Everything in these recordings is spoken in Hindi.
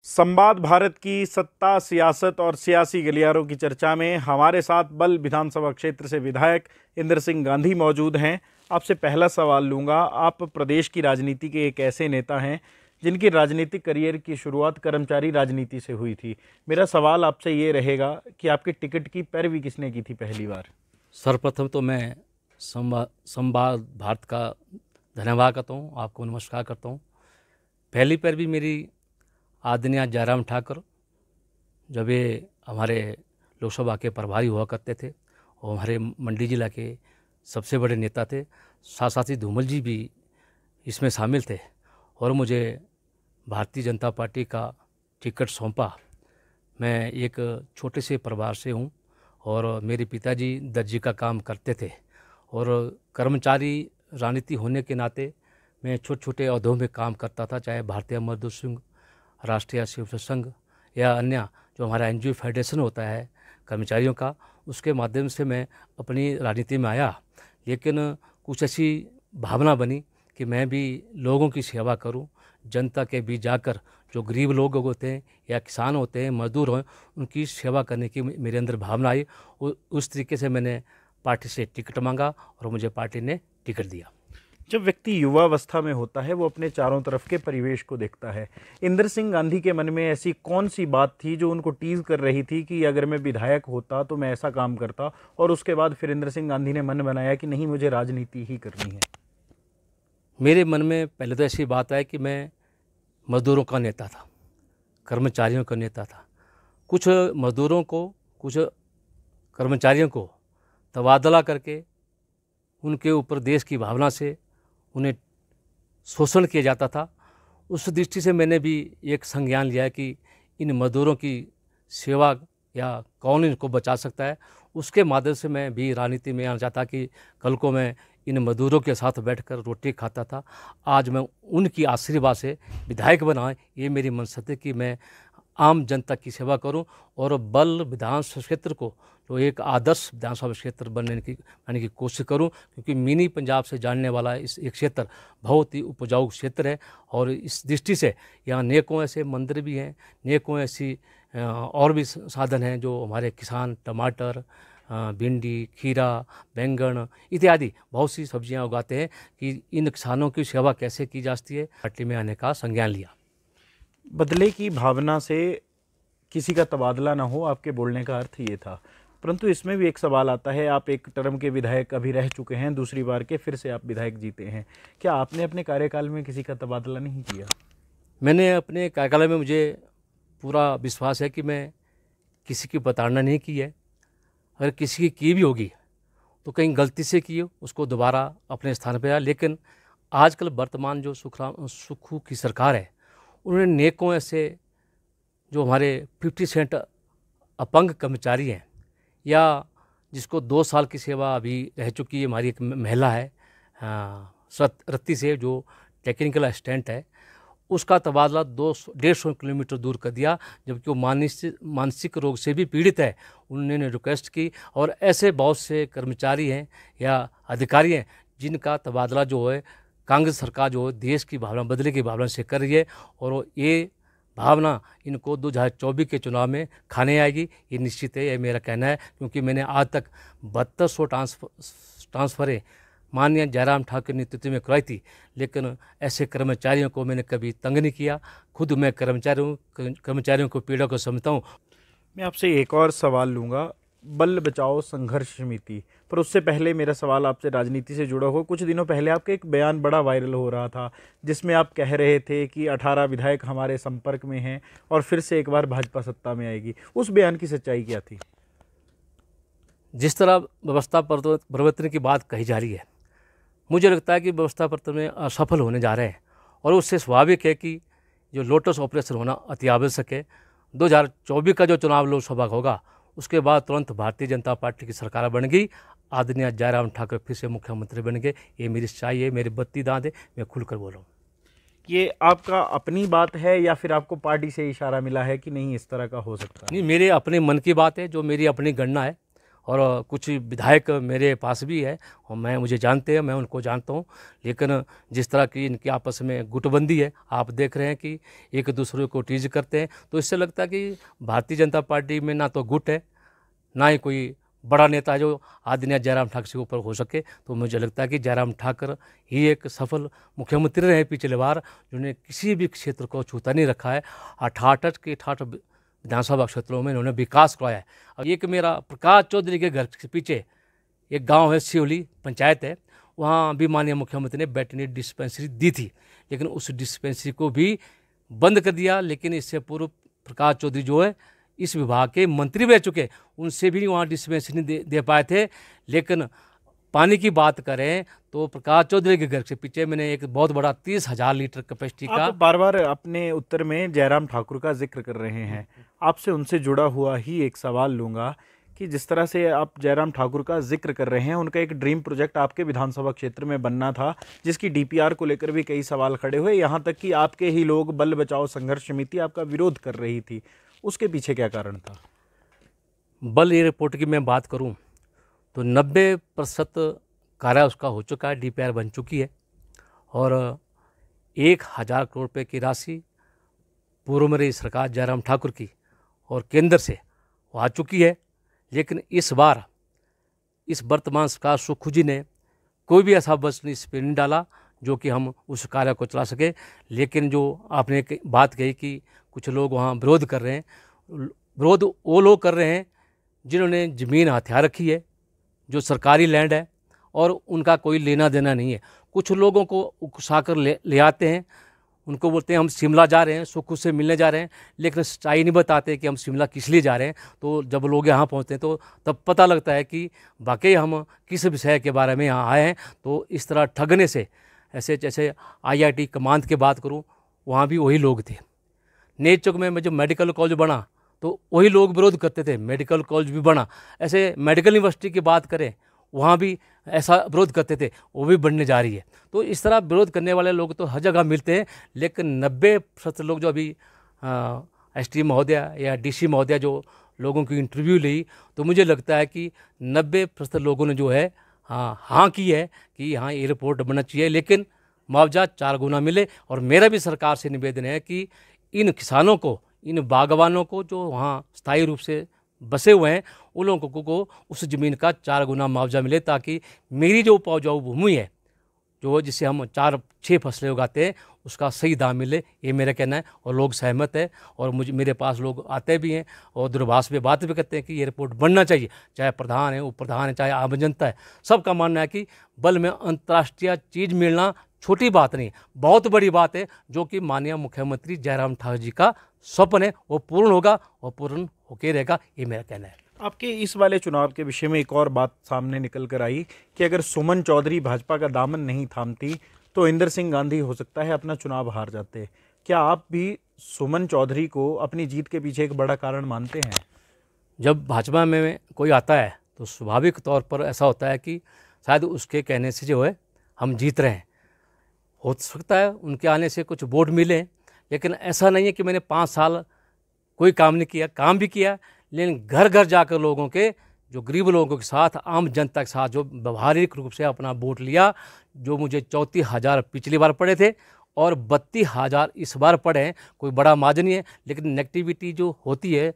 संवाद भारत की सत्ता, सियासत और सियासी गलियारों की चर्चा में हमारे साथ बल्ह विधानसभा क्षेत्र से विधायक इंद्र सिंह गांधी मौजूद हैं। आपसे पहला सवाल लूंगा। आप प्रदेश की राजनीति के एक ऐसे नेता हैं जिनकी राजनीतिक करियर की शुरुआत कर्मचारी राजनीति से हुई थी। मेरा सवाल आपसे ये रहेगा कि आपके टिकट की पैरवी किसने की थी पहली बार? सर्वप्रथम तो मैं संवाद भारत का धन्यवाद करता हूँ, आपको नमस्कार करता हूँ। पहली पैरवी मेरी आदरणीय जयराम ठाकुर, जब ये हमारे लोकसभा के प्रभारी हुआ करते थे और हमारे मंडी जिला के सबसे बड़े नेता थे। साथ साथ ही धूमल जी भी इसमें शामिल थे और मुझे भारतीय जनता पार्टी का टिकट सौंपा। मैं एक छोटे से परिवार से हूँ और मेरे पिताजी दर्जी का काम करते थे और कर्मचारी राजनीति होने के नाते मैं छोटे छोटे अहदों में काम करता था, चाहे भारतीय मजदूर संघ, राष्ट्रीय शिक्षक संघ या अन्य जो हमारा एनजीओ फेडरेशन होता है कर्मचारियों का, उसके माध्यम से मैं अपनी राजनीति में आया। लेकिन कुछ ऐसी भावना बनी कि मैं भी लोगों की सेवा करूं, जनता के बीच जाकर जो गरीब लोग होते हैं या किसान होते हैं, मजदूर हैं, उनकी सेवा करने की मेरे अंदर भावना आई। उस तरीके से मैंने पार्टी से टिकट मांगा और मुझे पार्टी ने टिकट दिया। जब व्यक्ति युवावस्था में होता है वो अपने चारों तरफ के परिवेश को देखता है। इंद्र सिंह गांधी के मन में ऐसी कौन सी बात थी जो उनको टीज कर रही थी कि अगर मैं विधायक होता तो मैं ऐसा काम करता, और उसके बाद फिर इंद्र सिंह गांधी ने मन बनाया कि नहीं, मुझे राजनीति ही करनी है? मेरे मन में पहले तो ऐसी बात है कि मैं मजदूरों का नेता था, कर्मचारियों का नेता था। कुछ मजदूरों को, कुछ कर्मचारियों को तबादला करके उनके ऊपर देश की भावना से उन्हें शोषण किया जाता था। उस दृष्टि से मैंने भी एक संज्ञान लिया है कि इन मजदूरों की सेवा या कौन इनको बचा सकता है। उसके माध्यम से मैं भी राजनीति में आना चाहता कि कल को मैं इन मजदूरों के साथ बैठकर रोटी खाता था। आज मैं उनकी आशीर्वाद से विधायक बना, ये मेरी मनसा है कि मैं आम जनता की सेवा करूं और बल्ह विधानसभा क्षेत्र को जो एक आदर्श विधानसभा क्षेत्र बनने की कोशिश करूं, क्योंकि मिनी पंजाब से जानने वाला इस एक क्षेत्र बहुत ही उपजाऊ क्षेत्र है। और इस दृष्टि से यहाँ नेकों ऐसे मंदिर भी हैं, नेकों ऐसी और भी साधन हैं जो हमारे किसान टमाटर, भिंडी, खीरा, बैंगन इत्यादि बहुत सी सब्जियां उगाते हैं कि इन किसानों की सेवा कैसे की जाती है। पार्टी में आने का संज्ञान लिया। बदले की भावना से किसी का तबादला ना हो, आपके बोलने का अर्थ ये था। परंतु इसमें भी एक सवाल आता है, आप एक टर्म के विधायक अभी रह चुके हैं, दूसरी बार के फिर से आप विधायक जीते हैं। क्या आपने अपने कार्यकाल में किसी का तबादला नहीं किया? मैंने अपने कार्यकाल में, मुझे पूरा विश्वास है कि मैं किसी की प्रताड़ना नहीं की है। अगर किसी की भी होगी तो कहीं गलती से की हो, उसको दोबारा अपने स्थान पर आया। लेकिन आजकल वर्तमान जो सुखू की सरकार है, उन्होंने नेकों ऐसे जो हमारे 50% अपंग कर्मचारी हैं या जिसको 2 साल की सेवा अभी रह चुकी है, हमारी एक महिला है रत्ती से जो टेक्निकल असिस्टेंट है, उसका तबादला 150 किलोमीटर दूर कर दिया, जबकि वो मानसिक रोग से भी पीड़ित है। उन्होंने रिक्वेस्ट की और ऐसे बहुत से कर्मचारी हैं या अधिकारी हैं जिनका तबादला जो है कांग्रेस सरकार जो है देश की भावना, बदले की भावना से कर रही है और ये भावना इनको 2024 के चुनाव में खाने आएगी, ये निश्चित है, ये मेरा कहना है। क्योंकि मैंने आज तक 7200 ट्रांसफरें माननीय जयराम ठाकुर के नेतृत्व में करवाई थी, लेकिन ऐसे कर्मचारियों को मैंने कभी तंग नहीं किया। खुद मैं कर्मचारियों को पीड़ा को समझता हूँ। मैं आपसे एक और सवाल लूँगा, बल बचाओ संघर्ष समिति, पर उससे पहले मेरा सवाल आपसे राजनीति से जुड़ा हो। कुछ दिनों पहले आपका एक बयान बड़ा वायरल हो रहा था जिसमें आप कह रहे थे कि 18 विधायक हमारे संपर्क में हैं और फिर से एक बार भाजपा सत्ता में आएगी। उस बयान की सच्चाई क्या थी? जिस तरह व्यवस्था परिवर्तन की बात कही जा रही है, मुझे लगता है कि व्यवस्था परिवर्तन में असफल होने जा रहे हैं और उससे स्वाभाविक है कि जो लोटस ऑपरेशन होना अति आवश्यक है। 2024 का जो चुनाव लोकसभा होगा उसके बाद तुरंत भारतीय जनता पार्टी की सरकार बन गई, आदरणीय जयराम ठाकुर फिर से मुख्यमंत्री बन गए। ये मेरी सच्चाई है, मेरी बत्ती दांत है, मैं खुलकर बोल रहा हूँ। ये आपका अपनी बात है या फिर आपको पार्टी से इशारा मिला है कि नहीं इस तरह का हो सकता है? नहीं, मेरे अपने मन की बात है, जो मेरी अपनी गणना है और कुछ विधायक मेरे पास भी है और मुझे जानते हैं, मैं उनको जानता हूँ। लेकिन जिस तरह की इनकी आपस में गुटबंदी है, आप देख रहे हैं कि एक दूसरे को टीज करते हैं, तो इससे लगता है कि भारतीय जनता पार्टी में ना तो गुट है, ना ही कोई बड़ा नेता है जो आदित्य जयराम ठाकुर के ऊपर हो सके। तो मुझे लगता है कि जयराम ठाकुर ही एक सफल मुख्यमंत्री रहे पिछले बार, जिन्होंने किसी भी क्षेत्र को छूता नहीं रखा है। 68 के 68 विधानसभा क्षेत्रों में इन्होंने विकास कराया है। और एक मेरा प्रकाश चौधरी के घर के पीछे एक गांव है, सिवली पंचायत है, वहाँ भी माननीय मुख्यमंत्री ने वेटरनरी डिस्पेंसरी दी थी, लेकिन उस डिस्पेंसरी को भी बंद कर दिया। लेकिन इससे पूर्व प्रकाश चौधरी जो है इस विभाग के मंत्री रह चुके, उनसे भी वहाँ डिस्पेंसरी नहीं दे पाए थे। लेकिन पानी की बात करें तो प्रकाश चौधरी के घर के पीछे मैंने एक बहुत बड़ा 30,000 लीटर कैपेसिटी का। आप बार बार अपने उत्तर में जयराम ठाकुर का जिक्र कर रहे हैं, आपसे उनसे जुड़ा हुआ ही एक सवाल लूँगा कि जिस तरह से आप जयराम ठाकुर का जिक्र कर रहे हैं, उनका एक ड्रीम प्रोजेक्ट आपके विधानसभा क्षेत्र में बनना था, जिसकी डीपीआर को लेकर भी कई सवाल खड़े हुए, यहाँ तक कि आपके ही लोग बल बचाओ संघर्ष समिति आपका विरोध कर रही थी। उसके पीछे क्या कारण था? बल एयरपोर्ट की मैं बात करूं तो 90% कार्य उसका हो चुका है, डीपीआर बन चुकी है और 1,000 करोड़ रुपये की राशि पूर्व में रही सरकार जयराम ठाकुर की और केंद्र से वो आ चुकी है। लेकिन इस बार इस वर्तमान सरकार सुखू जी ने कोई भी ऐसा बजट इस पर नहीं डाला जो कि हम उस कार्य को चला सके। लेकिन जो आपने बात कही कि कुछ लोग वहाँ विरोध कर रहे हैं, विरोध वो लोग कर रहे हैं जिन्होंने ज़मीन हथियार रखी है, जो सरकारी लैंड है और उनका कोई लेना देना नहीं है। कुछ लोगों को उकसाकर ले आते हैं, उनको बोलते हैं हम शिमला जा रहे हैं, सुखू से मिलने जा रहे हैं, लेकिन सच्चाई नहीं बताते कि हम शिमला किस लिए जा रहे हैं। तो जब लोग यहाँ पहुँचते हैं तो तब पता लगता है कि वाकई हम किस विषय के बारे में यहाँ आए हैं। तो इस तरह ठगने से, ऐसे जैसे IIT कमांद की बात करूँ, वहाँ भी वही लोग थे। नेचुक में जो मेडिकल कॉलेज बना तो वही लोग विरोध करते थे, मेडिकल कॉलेज भी बना। ऐसे मेडिकल यूनिवर्सिटी की बात करें, वहाँ भी ऐसा विरोध करते थे, वो भी बनने जा रही है। तो इस तरह विरोध करने वाले लोग तो हर जगह मिलते हैं। लेकिन 90% लोग जो अभी ST महोदया या DC महोदया जो लोगों की इंटरव्यू ली, तो मुझे लगता है कि 90% लोगों ने जो है हाँ की है कि हाँ एयरपोर्ट बनना चाहिए, लेकिन मुआवजा 4 गुना मिले। और मेरा भी सरकार से निवेदन है कि इन किसानों को, इन बागवानों को जो वहाँ स्थायी रूप से बसे हुए हैं, उन लोगों को उस ज़मीन का 4 गुना मुआवजा मिले, ताकि मेरी जो उपजाऊ भूमि है, जो जिसे हम 4-6 फसलें उगाते हैं, उसका सही दाम मिले। ये मेरा कहना है और लोग सहमत है। और मेरे पास लोग आते भी हैं और दूरभाष पे बात भी करते हैं कि एयरपोर्ट बनना चाहिए, चाहे प्रधान है, उप प्रधान है, चाहे आम जनता है। सबका मानना है कि बल में अंतर्राष्ट्रीय चीज़ मिलना छोटी बात नहीं, बहुत बड़ी बात है, जो कि माननीय मुख्यमंत्री जयराम ठाकुर जी का स्वप्न है, वो पूर्ण होगा और पूर्ण होके रहेगा। ये मेरा कहना है। आपके इस वाले चुनाव के विषय में एक और बात सामने निकल कर आई कि अगर सुमन चौधरी भाजपा का दामन नहीं थामती तो इंदर सिंह गांधी हो सकता है अपना चुनाव हार जाते। क्या आप भी सुमन चौधरी को अपनी जीत के पीछे एक बड़ा कारण मानते हैं? जब भाजपा में कोई आता है तो स्वाभाविक तौर पर ऐसा होता है कि शायद उसके कहने से जो है हम जीत रहे हैं। हो सकता है उनके आने से कुछ वोट मिले, लेकिन ऐसा नहीं है कि मैंने 5 साल कोई काम नहीं किया। काम भी किया, लेकिन घर घर जाकर लोगों के, जो गरीब लोगों के साथ, आम जनता के साथ जो व्यवहारिक रूप से अपना वोट लिया, जो मुझे 34,000 पिछली बार पड़े थे और 32,000 इस बार पड़े हैं। कोई बड़ा मार्जिन नहीं है, लेकिन नेगेटिविटी जो होती है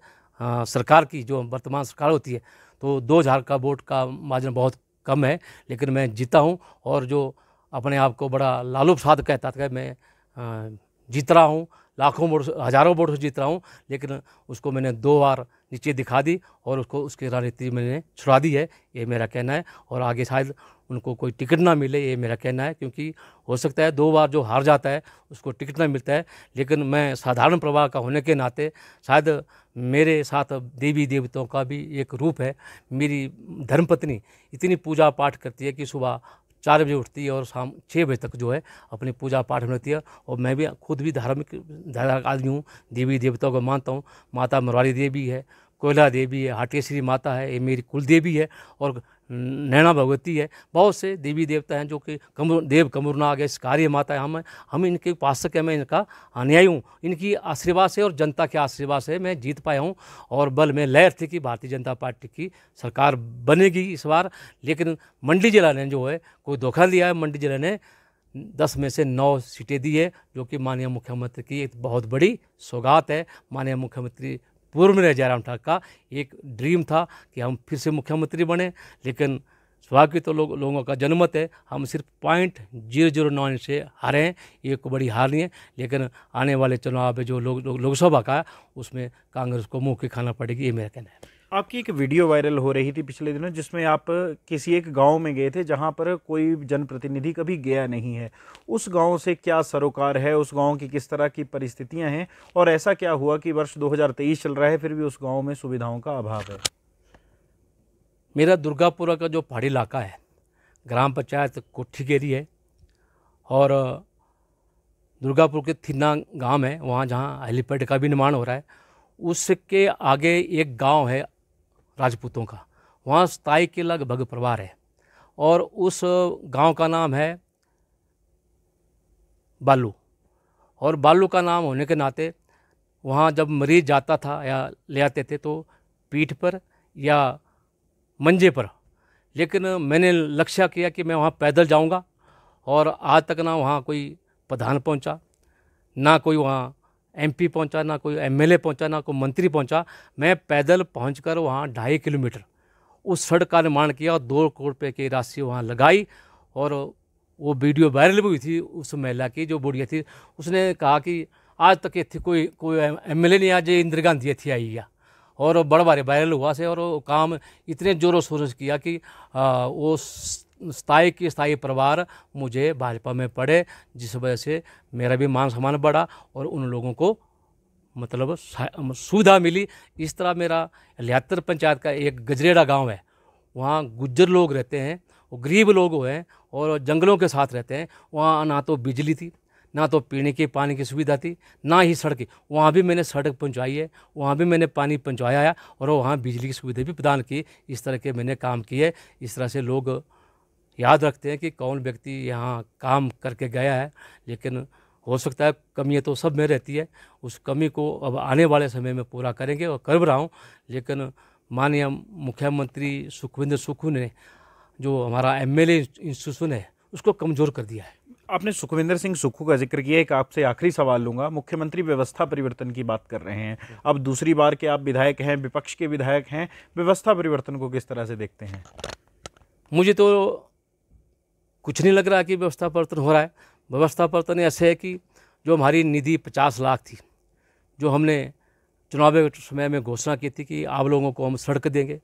सरकार की, जो वर्तमान सरकार होती है, तो 2,000 का वोट का मार्जिन बहुत कम है। लेकिन मैं जीता हूँ और जो अपने आप को बड़ा लालू प्रसाद कहता था कि मैं जीत रहा हूँ, लाखों वोट, हज़ारों वोट से जीत रहा हूँ, लेकिन उसको मैंने 2 बार नीचे दिखा दी और उसको उसकी राजनीति मैंने छुड़ा दी है। ये मेरा कहना है। और आगे शायद उनको कोई टिकट ना मिले, ये मेरा कहना है, क्योंकि हो सकता है 2 बार जो हार जाता है उसको टिकट ना मिलता है। लेकिन मैं साधारण प्रवाह का होने के नाते शायद मेरे साथ देवी देवताओं का भी एक रूप है। मेरी धर्मपत्नी इतनी पूजा पाठ करती है कि सुबह 4 बजे उठती है और शाम 6 बजे तक जो है अपनी पूजा पाठ में रहती है। और मैं भी खुद भी धार्मिक आदमी हूँ, देवी देवताओं को मानता हूँ। माता मरवाड़ी देवी है, कोयला देवी है, हाटेश्वरी माता है, ये मेरी कुल देवी है। और नैना भगवती है, बहुत से देवी देवता हैं जो कि देव कमरनाग है, कार्य माता है। हम इनके उपासक हैं, मैं इनका अनुयायी हूँ। इनकी आशीर्वाद से और जनता के आशीर्वाद से मैं जीत पाया हूँ। और बल में लहर थी कि भारतीय जनता पार्टी की सरकार बनेगी इस बार, लेकिन मंडी जिला ने जो है कोई धोखा दिया है। मंडी जिला ने 10 में से 9 सीटें दी है, जो कि माननीय मुख्यमंत्री की एक बहुत बड़ी सौगात है। माननीय मुख्यमंत्री पूर्व में जयराम ठाकुर का एक ड्रीम था कि हम फिर से मुख्यमंत्री बने, लेकिन स्वाभाविक तो लोगों का जनमत है। हम सिर्फ 0.009 से हारे हैं, ये कोई बड़ी हार नहीं है। लेकिन आने वाले चुनाव में जो लोकसभा का है उसमें कांग्रेस को मुँह की खाना पड़ेगी, ये मेरा कहना है। आपकी एक वीडियो वायरल हो रही थी पिछले दिनों, जिसमें आप किसी एक गांव में गए थे जहां पर कोई जनप्रतिनिधि कभी गया नहीं है। उस गांव से क्या सरोकार है, उस गांव की किस तरह की परिस्थितियां हैं, और ऐसा क्या हुआ कि वर्ष 2023 चल रहा है फिर भी उस गांव में सुविधाओं का अभाव है? मेरा दुर्गापुरा का जो पहाड़ी इलाका है, ग्राम पंचायत कोठीगेरी है, और दुर्गापुर के थिन्ना गांव है, वहाँ जहाँ हेलीपैड का भी निर्माण हो रहा है। उसके आगे एक गांव है राजपूतों का, वहाँ 27 के लगभग परिवार है, और उस गांव का नाम है बालू। और बालू का नाम होने के नाते वहाँ जब मरीज जाता था या ले आते थे तो पीठ पर या मंजे पर, लेकिन मैंने लक्ष्य किया कि मैं वहाँ पैदल जाऊँगा, और आज तक ना वहाँ कोई प्रधान पहुँचा, ना कोई वहाँ MP पहुंचा, ना कोई MLA पहुंचा, ना कोई मंत्री पहुंचा। मैं पैदल पहुंचकर वहाँ 2.5 किलोमीटर उस सड़क का निर्माण किया और 2 करोड़ रुपये की राशि वहाँ लगाई। और वो वीडियो वायरल भी हुई थी उस महिला की जो बुढ़िया थी। उसने कहा कि आज तक ये थी कोई MLA नहीं, आज इंदिरा गांधी थी आई है। और बड़ा बारे वायरल हुआ से, और वो काम इतने जोरों शोरों से किया कि वो स्थायी परिवार मुझे भाजपा में पड़े, जिस वजह से मेरा भी मान सम्मान बढ़ा और उन लोगों को मतलब सुविधा मिली। इस तरह मेरा 73 पंचायत का एक गजरेड़ा गांव है, वहाँ गुज्जर लोग रहते हैं, वो गरीब लोग हैं और जंगलों के साथ रहते हैं। वहाँ ना तो बिजली थी, ना तो पीने के पानी की सुविधा थी, ना ही सड़क। वहाँ भी मैंने सड़क पहुँचाई है, वहाँ भी मैंने पानी पहुँचाया है, और वहाँ बिजली की सुविधा भी प्रदान की। इस तरह के मैंने काम किए। इस तरह से लोग याद रखते हैं कि कौन व्यक्ति यहाँ काम करके गया है, लेकिन हो सकता है कमियाँ तो सब में रहती है। उस कमी को अब आने वाले समय में पूरा करेंगे और कर रहा हूँ। लेकिन माननीय मुख्यमंत्री सुखविंदर सुक्खू ने जो हमारा MLA इंस्टीट्यूशन है उसको कमज़ोर कर दिया है। आपने सुखविंदर सिंह सुक्खू का जिक्र किया, एक आपसे आखिरी सवाल लूंगा। मुख्यमंत्री व्यवस्था परिवर्तन की बात कर रहे हैं, अब दूसरी बार के आप विधायक हैं, विपक्ष के विधायक हैं, व्यवस्था परिवर्तन को किस तरह से देखते हैं? मुझे तो कुछ नहीं लग रहा कि व्यवस्था परिवर्तन हो रहा है। व्यवस्था परिवर्तन ऐसे है कि जो हमारी निधि 50 लाख थी, जो हमने चुनाव के समय में घोषणा की थी कि आप लोगों को हम सड़क देंगे,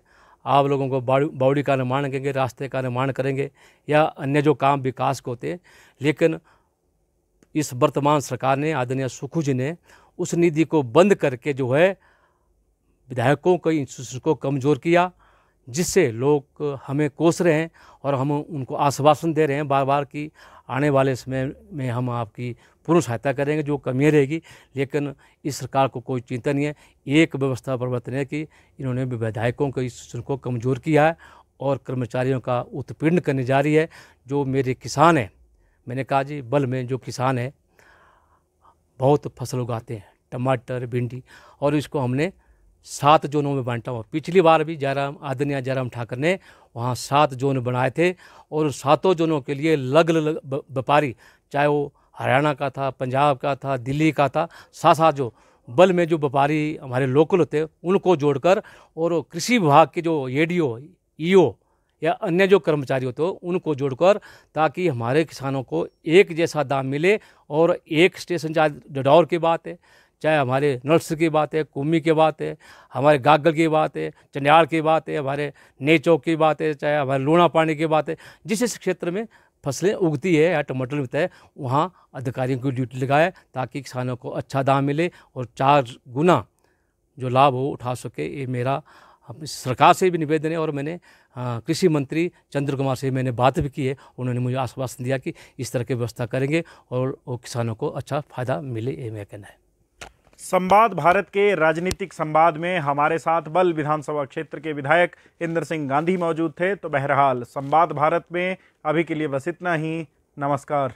आप लोगों को बावड़ी का निर्माण करेंगे, रास्ते का निर्माण करेंगे, या अन्य जो काम विकास के होते हैं, लेकिन इस वर्तमान सरकार ने, आदरणीय सुक्खू जी ने, उस निधि को बंद करके जो है विधायकों को, इंस्टीट्यूशन को कमज़ोर किया, जिससे लोग हमें कोस रहे हैं और हम उनको आश्वासन दे रहे हैं बार बार कि आने वाले समय में हम आपकी पूर्ण सहायता करेंगे, जो कमियाँ रहेगी। लेकिन इस सरकार को कोई चिंता नहीं है। एक व्यवस्था परिवर्तन है कि इन्होंने विधायकों के इंस्टीट्यूशन को कमज़ोर किया है और कर्मचारियों का उत्पीड़न करने जा रही है। जो मेरे किसान हैं, मैंने कहा जी, बल में जो किसान है बहुत फसल उगाते हैं, टमाटर, भिंडी, और इसको हमने 7 जोनों में बांटा हुआ। पिछली बार भी आदरणीय जयराम ठाकुर ने वहाँ 7 जोन बनाए थे, और 7 जोनों के लिए अलग अलग व्यापारी, चाहे वो हरियाणा का था, पंजाब का था, दिल्ली का था, 7 जो बल में जो व्यापारी हमारे लोकल होते उनको जोड़कर, और कृषि विभाग के जो ADO, EO या अन्य जो कर्मचारी होते हो उनको जोड़कर, ताकि हमारे किसानों को एक जैसा दाम मिले। और एक स्टेशन, चाहे डडौर की बात है, चाहे हमारे नर्स की बात है, कुम्मी की बात है, हमारे गागल की बात है, चंडियाल की बात है, हमारे नेचौक की बात है, चाहे हमारे लूणा पानी की बात है, जिस इस क्षेत्र में फसलें उगती है या टमाटर उगता है, वहाँ अधिकारियों की ड्यूटी लगाए ताकि किसानों को अच्छा दाम मिले और 4 गुना जो लाभ हो उठा सके। ये मेरा सरकार से भी निवेदन है। और मैंने कृषि मंत्री चंद्र कुमार से मैंने बात भी की है, उन्होंने मुझे आश्वासन दिया कि इस तरह की व्यवस्था करेंगे और किसानों को अच्छा फ़ायदा मिले, ये मेरा कहना है। संवाद भारत के राजनीतिक संवाद में हमारे साथ बल विधानसभा क्षेत्र के विधायक इंद्र सिंह गांधी मौजूद थे। तो बहरहाल संवाद भारत में अभी के लिए बस इतना ही। नमस्कार।